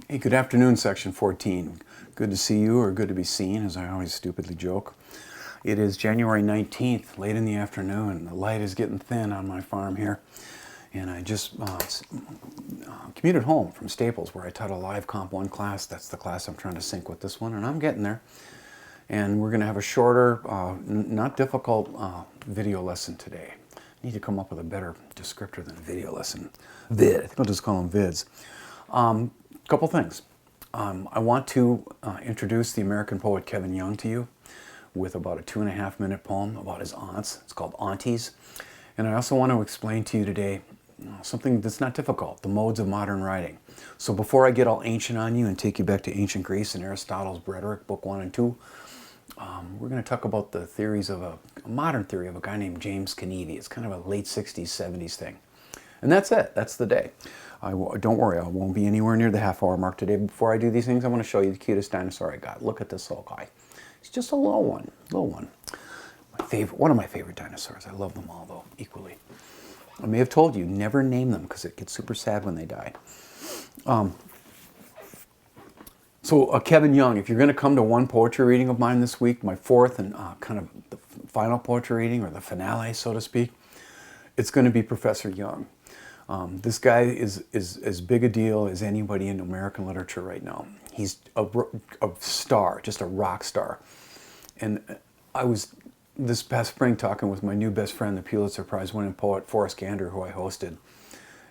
Hey, good afternoon, Section 14. Good to see you, or good to be seen, as I always stupidly joke. It is January 19th, late in the afternoon. The light is getting thin on my farm here. And I just commuted home from Staples, where I taught a live Comp 1 class. That's the class I'm trying to sync with this one, and I'm getting there. And we're going to have a shorter, not difficult video lesson today. I need to come up with a better descriptor than video lesson. Vid. I think I'll just call them vids. Couple things. I want to introduce the American poet Kevin Young to you with about a 2.5-minute poem about his aunts. It's called Aunties. And I also want to explain to you today something that's not difficult, the modes of modern writing. So before I get all ancient on you and take you back to ancient Greece and Aristotle's Rhetoric, Book 1 and 2, we're going to talk about the theories of a modern theory of a guy named James Kennedy. It's kind of a late 60s, 70s thing. And that's it. That's the day. Don't worry, I won't be anywhere near the half-hour mark today. Before I do these things, I want to show you the cutest dinosaur I got. Look at this little guy. He's just a little one. One of my favorite dinosaurs. I love them all, though, equally. I may have told you, never name them because it gets super sad when they die. Kevin Young, if you're going to come to one poetry reading of mine this week, my fourth and kind of the final poetry reading, or the finale, so to speak, it's going to be Professor Young. This guy is as big a deal as anybody in American literature right now. He's a star, just a rock star. And I was this past spring talking with my new best friend, the Pulitzer Prize winning poet Forrest Gander, who I hosted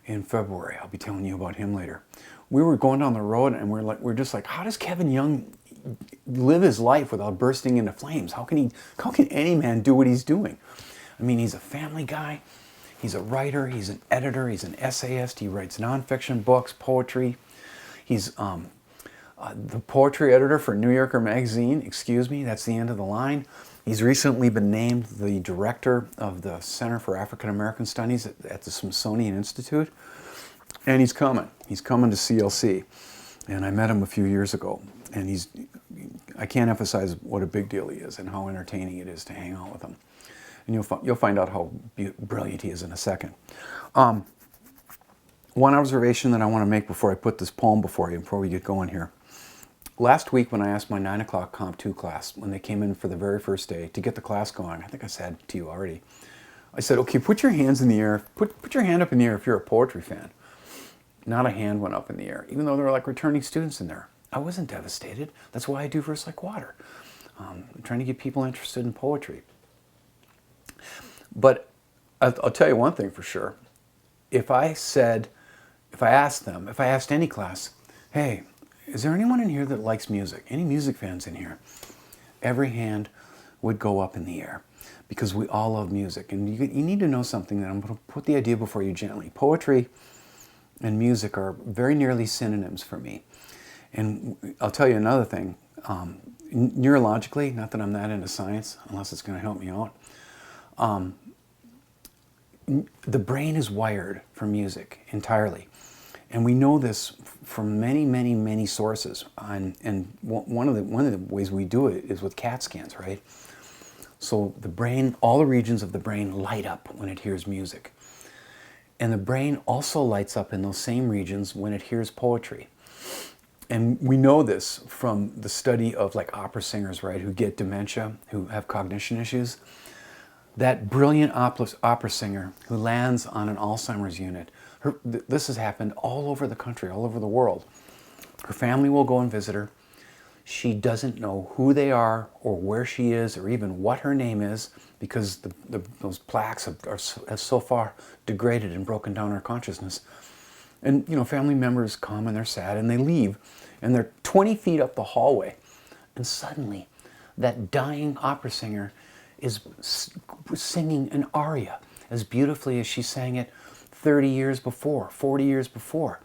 in February. I'll be telling you about him later. We were going down the road and we're just like, how does Kevin Young live his life without bursting into flames? How can any man do what he's doing? I mean, he's a family guy. He's a writer, he's an editor, he's an essayist, he writes nonfiction books, poetry. He's the poetry editor for New Yorker magazine, excuse me, that's the end of the line. He's recently been named the director of the Center for African American Studies at the Smithsonian Institute. And he's coming to CLC. And I met him a few years ago. And I can't emphasize what a big deal he is and how entertaining it is to hang out with him. And you'll find out how brilliant he is in a second. One observation that I want to make before I put this poem before you, before we get going here. Last week when I asked my 9 o'clock Comp 2 class, when they came in for the very first day, to get the class going, I think I said to you already, I said, okay, put your hands in the air, put your hand up in the air if you're a poetry fan. Not a hand went up in the air, even though there were like returning students in there. I wasn't devastated. That's why I do Verse Like Water. I'm trying to get people interested in poetry. But I'll tell you one thing for sure. If I asked any class, hey, is there anyone in here that likes music? Any music fans in here? Every hand would go up in the air because we all love music. And you need to know something that I'm going to put the idea before you gently. Poetry and music are very nearly synonyms for me. And I'll tell you another thing. Neurologically, not that I'm that into science, unless it's going to help me out, the brain is wired for music entirely. And we know this from many, many, many sources. And one of the ways we do it is with CAT scans, right? So the brain, all the regions of the brain light up when it hears music. And the brain also lights up in those same regions when it hears poetry. And we know this from the study of like opera singers, right, who get dementia, who have cognition issues. That brilliant opera singer who lands on an Alzheimer's unit, this has happened all over the country, all over the world. Her family will go and visit her. She doesn't know who they are or where she is or even what her name is because those plaques have so far degraded and broken down her consciousness. And, family members come and they're sad and they leave and they're 20 feet up the hallway. And suddenly, that dying opera singer is singing an aria as beautifully as she sang it 30 years before, 40 years before.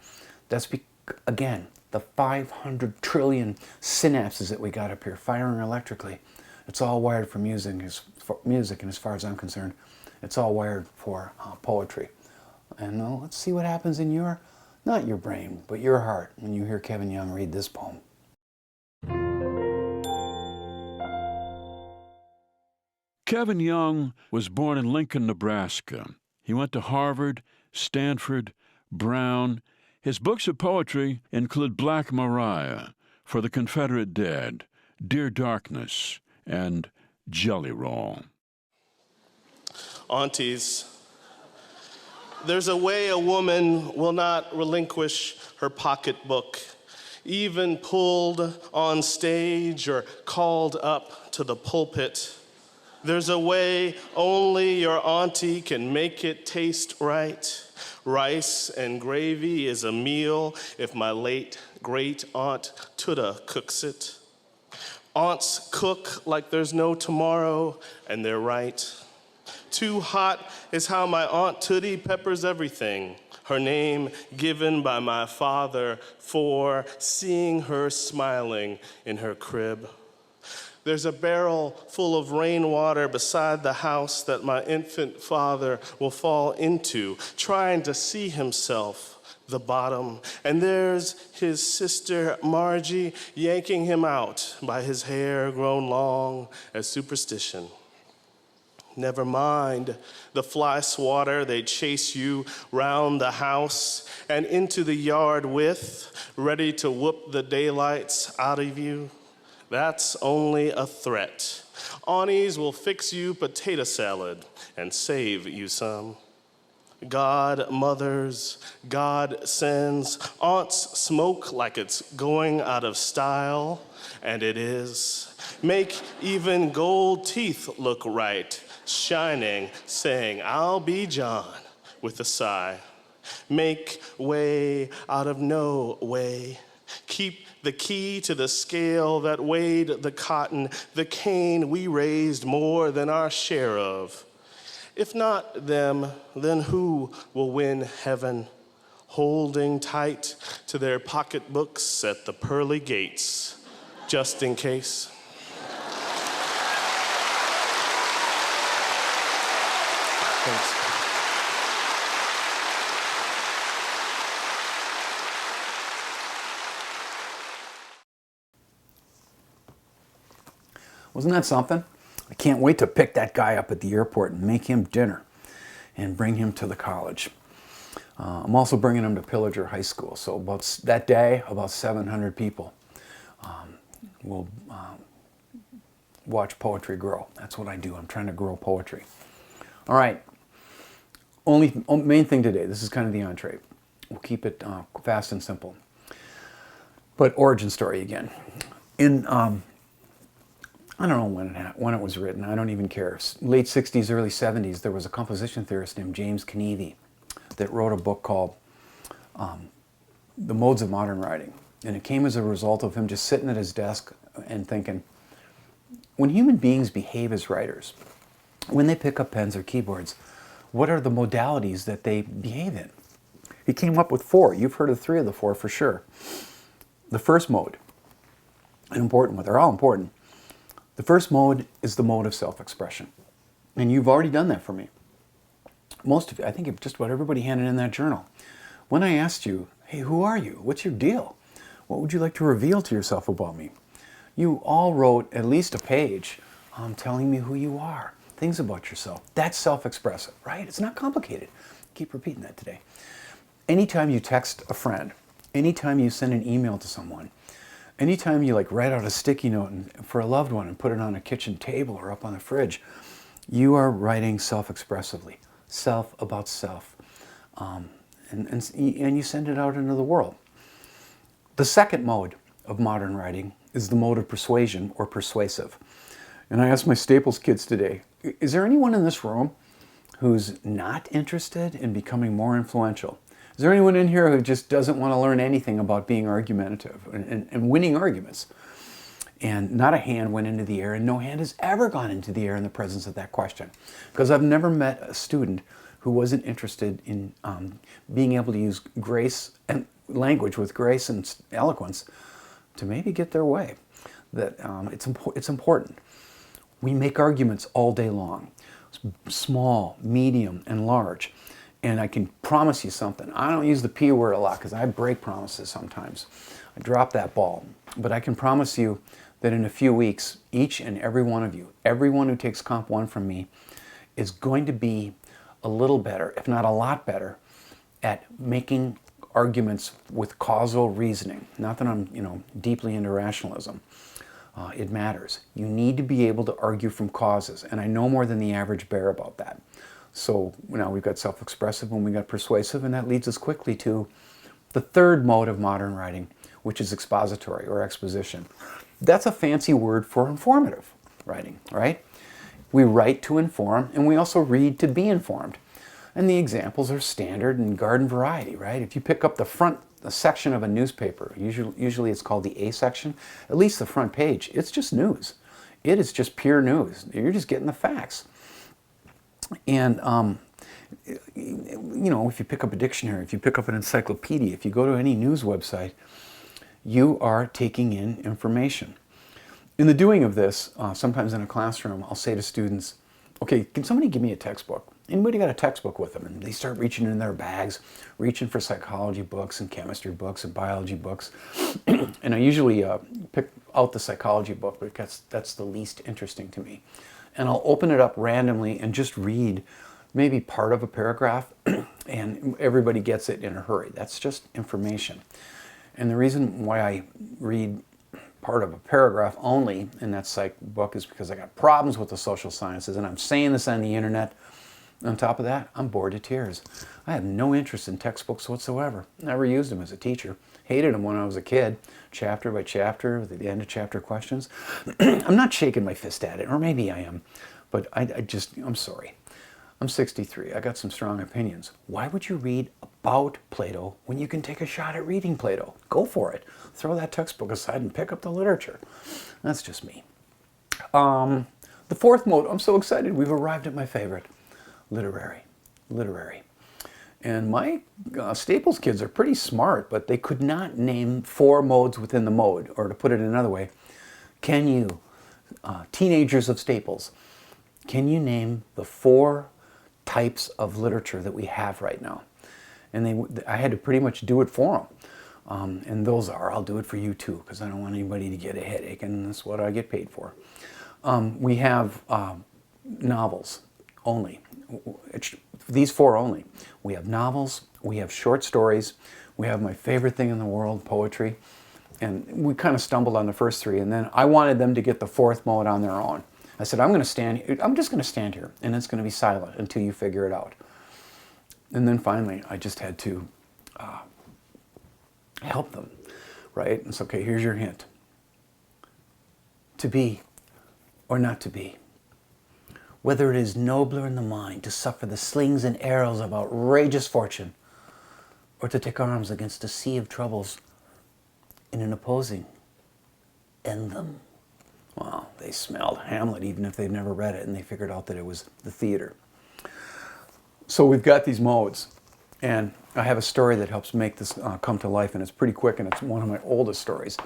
That's, again, the 500 trillion synapses that we got up here firing electrically. It's all wired for music, and as far as I'm concerned, it's all wired for poetry. And let's see what happens in not your brain, but your heart when you hear Kevin Young read this poem. Kevin Young was born in Lincoln, Nebraska. He went to Harvard, Stanford, Brown. His books of poetry include Black Maria, For the Confederate Dead, Dear Darkness, and Jelly Roll. Aunties, there's a way a woman will not relinquish her pocketbook, even pulled on stage or called up to the pulpit. There's a way only your auntie can make it taste right. Rice and gravy is a meal if my late great aunt Tuda cooks it. Aunts cook like there's no tomorrow, and they're right. Too hot is how my Aunt Tootie peppers everything. Her name given by my father for seeing her smiling in her crib. There's a barrel full of rainwater beside the house that my infant father will fall into, trying to see himself, the bottom. And there's his sister Margie yanking him out by his hair grown long as superstition. Never mind the fly swatter they chase you round the house and into the yard with, ready to whoop the daylights out of you. That's only a threat. Aunties will fix you potato salad and save you some. God mothers, God sends. Aunts smoke like it's going out of style, and it is. Make even gold teeth look right, shining, saying, I'll be John, with a sigh. Make way out of no way. Keep the key to the scale that weighed the cotton, the cane we raised more than our share of. If not them, then who will win heaven? Holding tight to their pocketbooks at the pearly gates, just in case. Thanks. Wasn't that something? I can't wait to pick that guy up at the airport and make him dinner and bring him to the college. I'm also bringing him to Pillager High School. So that day, about 700 people will watch poetry grow. That's what I do. I'm trying to grow poetry. All right. Main thing today. This is kind of the entree. We'll keep it fast and simple. But origin story again. I don't know when it was written. I don't even care. Late 60s, early 70s, there was a composition theorist named James Kennedy that wrote a book called The Modes of Modern Writing. And it came as a result of him just sitting at his desk and thinking, when human beings behave as writers, when they pick up pens or keyboards, what are the modalities that they behave in? He came up with 4. You've heard of 3 of the 4 for sure. The first mode, an important one, they're all important. The first mode is the mode of self-expression. And you've already done that for me. Most of you, I think just about everybody handed in that journal. When I asked you, hey, who are you? What's your deal? What would you like to reveal to yourself about me? You all wrote at least a page telling me who you are, things about yourself. That's self-expressive, right? It's not complicated. Keep repeating that today. Anytime you text a friend, anytime you send an email to someone, anytime you write out a sticky note for a loved one and put it on a kitchen table or up on the fridge, you are writing self-expressively, self about self, and you send it out into the world. The second mode of modern writing is the mode of persuasion or persuasive. And I asked my Staples kids today, is there anyone in this room who's not interested in becoming more influential? Is there anyone in here who just doesn't want to learn anything about being argumentative and winning arguments? And not a hand went into the air, and no hand has ever gone into the air in the presence of that question. Because I've never met a student who wasn't interested in being able to use grace and language with grace and eloquence to maybe get their way. That it's important. We make arguments all day long, small, medium, and large. And I can promise you something. I don't use the P word a lot because I break promises sometimes. I drop that ball. But I can promise you that in a few weeks, each and every one of you, everyone who takes Comp 1 from me, is going to be a little better, if not a lot better, at making arguments with causal reasoning. Not that I'm, deeply into rationalism. It matters. You need to be able to argue from causes, and I know more than the average bear about that. So now we've got self-expressive and we've got persuasive, and that leads us quickly to the third mode of modern writing, which is expository or exposition. That's a fancy word for informative writing, right? We write to inform, and we also read to be informed. And the examples are standard and garden variety, right? If you pick up the section of a newspaper, usually it's called the A section, at least the front page, it's just news. It is just pure news. You're just getting the facts. And, if you pick up a dictionary, if you pick up an encyclopedia, if you go to any news website, you are taking in information. In the doing of this, sometimes in a classroom, I'll say to students, okay, can somebody give me a textbook? Anybody got a textbook with them? And they start reaching in their bags, reaching for psychology books and chemistry books and biology books. And I usually pick out the psychology book because that's the least interesting to me. And I'll open it up randomly and just read maybe part of a paragraph, and everybody gets it in a hurry. That's just information. And the reason why I read part of a paragraph only in that psych book is because I got problems with the social sciences, and I'm saying this on the internet. On top of that, I'm bored to tears. I have no interest in textbooks whatsoever. Never used them as a teacher. Hated them when I was a kid, chapter by chapter, with the end of chapter questions. I'm not shaking my fist at it, or maybe I am, but I'm sorry. I'm 63. I got some strong opinions. Why would you read about Plato when you can take a shot at reading Plato? Go for it. Throw that textbook aside and pick up the literature. That's just me. The fourth mode, I'm so excited. We've arrived at my favorite. Literary. And my Staples kids are pretty smart, but they could not name 4 modes within the mode. Or to put it another way, can you, teenagers of Staples, can you name the 4 types of literature that we have right now? And I had to pretty much do it for them. And those are, I'll do it for you too, because I don't want anybody to get a headache, and that's what I get paid for. We have novels only. These 4 only. We have novels, we have short stories, we have my favorite thing in the world, poetry, and we kind of stumbled on the first 3, and then I wanted them to get the 4th mode on their own. I said, I'm just going to stand here, and it's going to be silent until you figure it out. And then finally, I just had to help them, right? It's okay, here's your hint. To be or not to be. Whether it is nobler in the mind to suffer the slings and arrows of outrageous fortune, or to take arms against a sea of troubles in an opposing, end them. Well, they smelled Hamlet even if they've never read it, and they figured out that it was the theater. So we've got these modes, and I have a story that helps make this come to life, and it's pretty quick, and it's one of my oldest stories.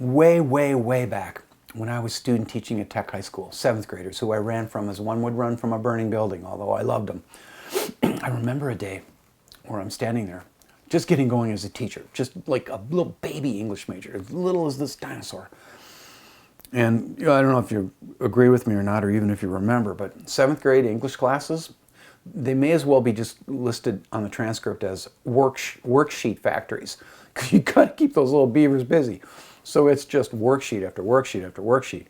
Way back, when I was student teaching at Tech High School, 7th graders, who I ran from as one would run from a burning building, although I loved them. I remember a day where I'm standing there, just getting going as a teacher, just like a little baby English major, as little as this dinosaur. And I don't know if you agree with me or not, or even if you remember, but 7th grade English classes, they may as well be just listed on the transcript as worksheet factories, because you got to keep those little beavers busy. So it's just worksheet after worksheet after worksheet.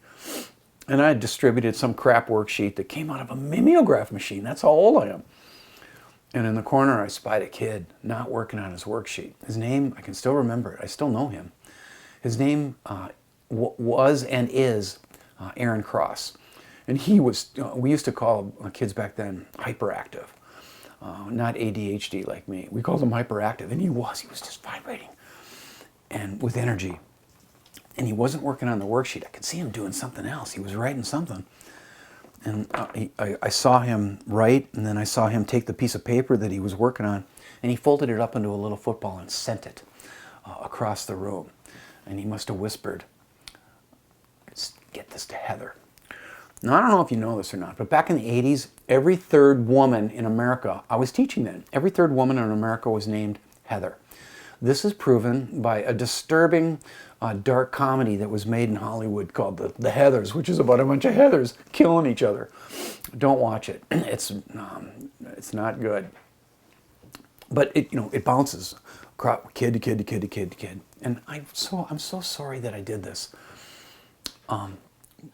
And I distributed some crap worksheet that came out of a mimeograph machine. That's how old I am. And in the corner, I spied a kid not working on his worksheet. His name, I can still remember it. I still know him. His name was and is Aaron Cross. And he was, we used to call kids back then hyperactive, not ADHD like me. We called him hyperactive, and he was just vibrating and with energy. And he wasn't working on the worksheet. I could see him doing something else. He was writing something. And I saw him write, and then I saw him take the piece of paper that he was working on, and he folded it up into a little football and sent it across the room. And he must have whispered, "Get this to Heather." Now, I don't know if you know this or not, but back in the 80s, every 3rd woman in America, I was teaching then, every 3rd woman in America was named Heather. This is proven by a disturbing dark comedy that was made in Hollywood called The Heathers, which is about a bunch of Heathers killing each other. Don't watch it. It's not good. But it bounces kid to kid to kid to kid to kid. And I'm so sorry that I did this.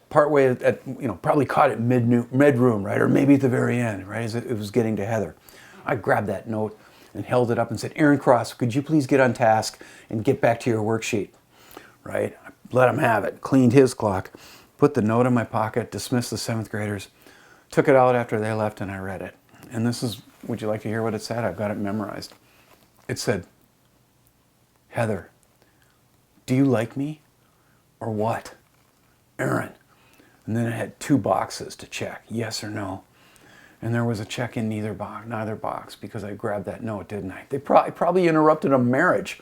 Partway at probably caught it mid room, right, or maybe at the very end, right, as it was getting to Heather. I grabbed that note and held it up and said, Aaron Cross, could you please get on task and get back to your worksheet, right? I let him have it, cleaned his clock, put the note in my pocket, dismissed the 7th graders, took it out after they left, and I read it. And this is, would you like to hear what it said? I've got it memorized. It said, Heather, do you like me or what? Aaron. And then it had 2 boxes to check, yes or no. And there was a check in neither box because I grabbed that note, didn't I? They probably interrupted a marriage.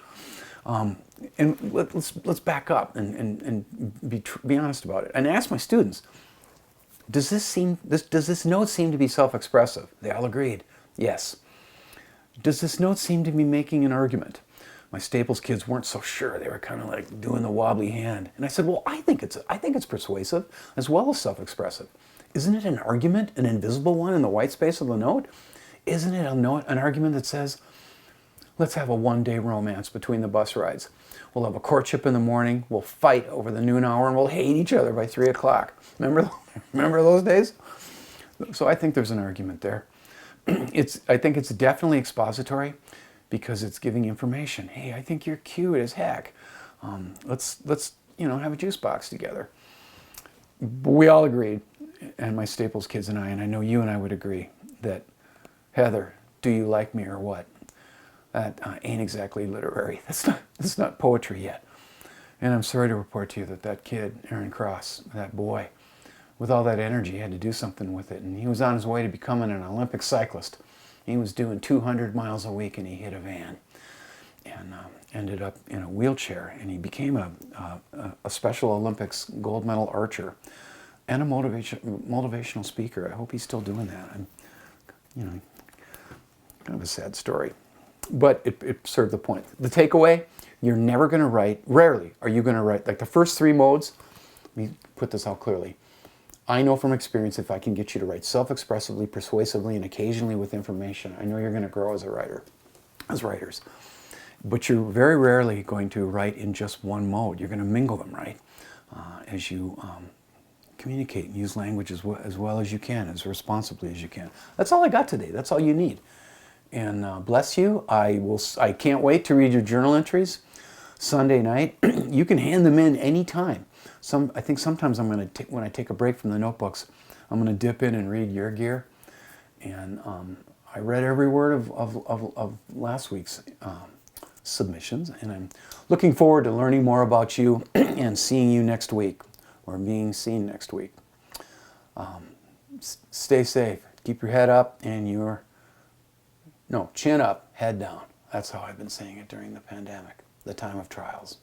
And let's back up and be honest about it. And ask my students, does this note seem to be self-expressive? They all agreed, yes. Does this note seem to be making an argument? My Staples kids weren't so sure. They were kind of like doing the wobbly hand. And I said, well, I think it's persuasive as well as self-expressive. Isn't it an argument, an invisible one in the white space of the note? Isn't it an argument that says, let's have a one-day romance between the bus rides. We'll have a courtship in the morning, we'll fight over the noon hour, and we'll hate each other by 3 o'clock. Remember those days? So I think there's an argument there. I think it's definitely expository because it's giving information. Hey, I think you're cute as heck. Let's have a juice box together. But we all agreed, and my Staples kids and I know you and I would agree, that Heather, do you like me or what? That ain't exactly literary. That's not poetry yet. And I'm sorry to report to you that kid, Aaron Cross, that boy, with all that energy, had to do something with it. And he was on his way to becoming an Olympic cyclist. He was doing 200 miles a week, and he hit a van and ended up in a wheelchair. And he became a Special Olympics gold medal archer and a motivational speaker. I hope he's still doing that. Kind of a sad story. But it served the point. The takeaway, you're never going to write, rarely are you going to write, like the first 3 modes, let me put this out clearly. I know from experience if I can get you to write self-expressively, persuasively, and occasionally with information, I know you're going to grow as a writer, as writers. But you're very rarely going to write in just one mode. You're going to mingle them, right? As you communicate and use language as well as you can, as responsibly as you can. That's all I got today. That's all you need. And bless you. I can't wait to read your journal entries Sunday night. You can hand them in anytime. I think sometimes when I take a break from the notebooks, I'm going to dip in and read your gear. And I read every word of last week's submissions, and I'm looking forward to learning more about you and seeing you next week, or being seen next week. Stay safe. Keep your head up and chin up, head down. That's how I've been saying it during the pandemic, the time of trials.